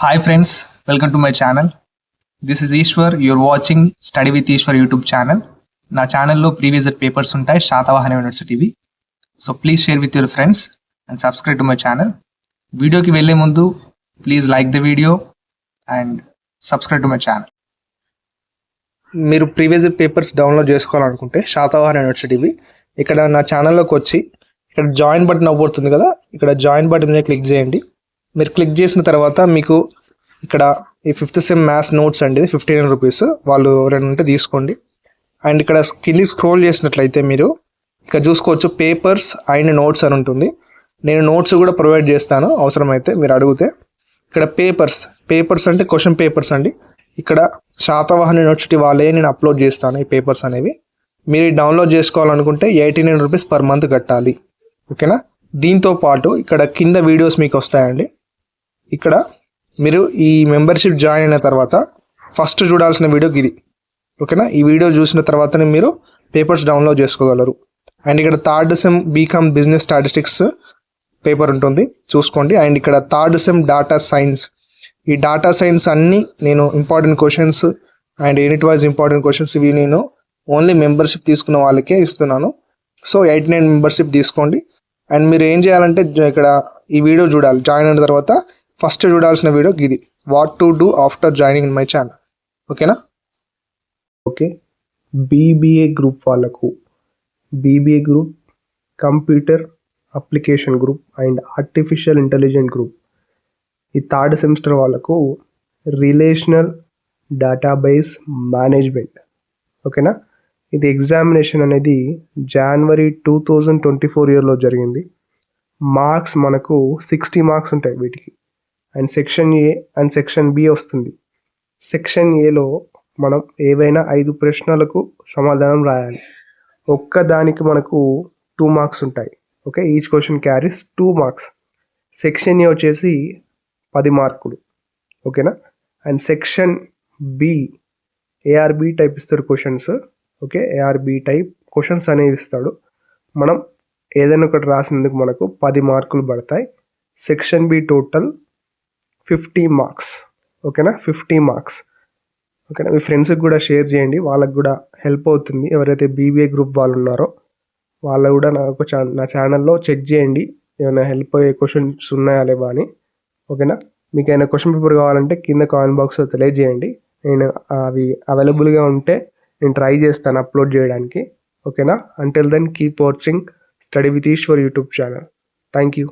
Hi friends, welcome to my channel. This is Ishwar. You're watching Study with Ishwar YouTube channel. నా ఛానల్లో previous papers ఉంటాయి శాతవాహన యూనివర్సిటీవి. So please share with your friends and subscribe to my channel. వీడియోకి వెళ్ళే ముందు please like the video and subscribe to my channel. మీరు previous papers download చేసుకోవాలనుకుంటే శాతవాహన యూనివర్సిటీవి ఇక్కడ నా ఛానల్లోకి వచ్చి ఇక్కడ జాయిన్ బటన్ అవ్వబడుతుంది కదా, ఇక్కడ జాయిన్ బటన్ మీద క్లిక్ చేయండి. మీరు క్లిక్ చేసిన తర్వాత మీకు ఇక్కడ ఈ 5th సెమ్ మ్యాథ్స్ నోట్స్ అండి, ఇది 15 రూపీస్, వాళ్ళు ఎవరైనా ఉంటే తీసుకోండి. అండ్ ఇక్కడ కింది స్క్రోల్ చేసినట్లయితే మీరు ఇక్కడ చూసుకోవచ్చు పేపర్స్ అండ్ నోట్స్ అని ఉంటుంది. నేను నోట్స్ కూడా ప్రొవైడ్ చేస్తాను అవసరమైతే మీరు అడిగితే. ఇక్కడ పేపర్స్ అంటే క్వశ్చన్ పేపర్స్ అండి. ఇక్కడ శాతవాహన యూనివర్సిటీ వాళ్ళే నేను అప్లోడ్ చేస్తాను ఈ పేపర్స్ అనేవి. మీరు డౌన్లోడ్ చేసుకోవాలనుకుంటే 89 రూపీస్ పర్ మంత్ కట్టాలి, ఓకేనా. దీంతో పాటు ఇక్కడ కింద వీడియోస్ మీకు వస్తాయండి. ఇక్కడ మీరు ఈ మెంబర్షిప్ జాయిన్ అయిన తర్వాత ఫస్ట్ చూడాల్సిన వీడియో ఇది, ఓకేనా. ఈ వీడియో చూసిన తర్వాతనే మీరు పేపర్స్ డౌన్లోడ్ చేసుకోగలరు. అండ్ ఇక్కడ 3rd sem BCom business statistics paper ఉంటుంది, చూసుకోండి. అండ్ ఇక్కడ 3rd సెమ్ డాటా సైన్స్, ఈ డాటా సైన్స్ అన్నీ నేను important questions and unit wise important questions ఇవి నేను ఓన్లీ మెంబర్షిప్ తీసుకున్న వాళ్ళకే ఇస్తున్నాను. సో 89 మెంబర్షిప్ తీసుకోండి. అండ్ మీరు ఏం చేయాలంటే ఇక్కడ ఈ వీడియో చూడాలి. జాయిన్ అయిన తర్వాత ఫస్ట్ చూడాల్సిన వీడియో ఇది, what to do after joining in my channel, ఓకేనా. ఓకే, బీబీఏ గ్రూప్ వాళ్ళకు BBA group, computer application group and artificial intelligent group, ఈ 3rd సెమిస్టర్ వాళ్ళకు రిలేషనల్ డేటాబేస్ మేనేజ్మెంట్, ఓకేనా. ఇది ఎగ్జామినేషన్ అనేది జనవరి 2024 ఇయర్లో జరిగింది. మార్క్స్ మనకు 60 మార్క్స్ ఉంటాయి వీటికి. And section A and section B వస్తుంది. సెక్షన్ ఏలో మనం ఏవైనా 5 ప్రశ్నలకు సమాధానం రాయాలి. ఒక్కదానికి మనకు 2 మార్క్స్ ఉంటాయి, okay. Each question carries 2 marks. Section A వచ్చేసి 10 మార్కులు, ఓకేనా. And section B ARB type ఇస్తారు questions, okay. ARB type questions అనేవి ఇస్తాడు. మనం ఏదైనా ఒకటి రాసినందుకు మనకు 10 మార్కులు పడతాయి. సెక్షన్ బి టోటల్ 50 మార్క్స్, ఓకేనా. 50 మార్క్స్, ఓకేనా. మీ ఫ్రెండ్స్కి కూడా షేర్ చేయండి, వాళ్ళకి కూడా హెల్ప్ అవుతుంది. ఎవరైతే బీబీఏ గ్రూప్ వాళ్ళు ఉన్నారో వాళ్ళు కూడా నా ఛానల్లో చెక్ చేయండి, ఏమైనా హెల్ప్ అయ్యే క్వశ్చన్స్ ఉన్నాయా లేవా అని, ఓకేనా. మీకు ఏమైనా క్వశ్చన్ పేపర్ కావాలంటే కింద కామెంట్ బాక్స్లో తెలియజేయండి. నేను అవి అవైలబుల్గా ఉంటే నేను ట్రై చేస్తాను అప్లోడ్ చేయడానికి, ఓకేనా. Until then keep watching study with Eshwar YouTube channel. Thank you.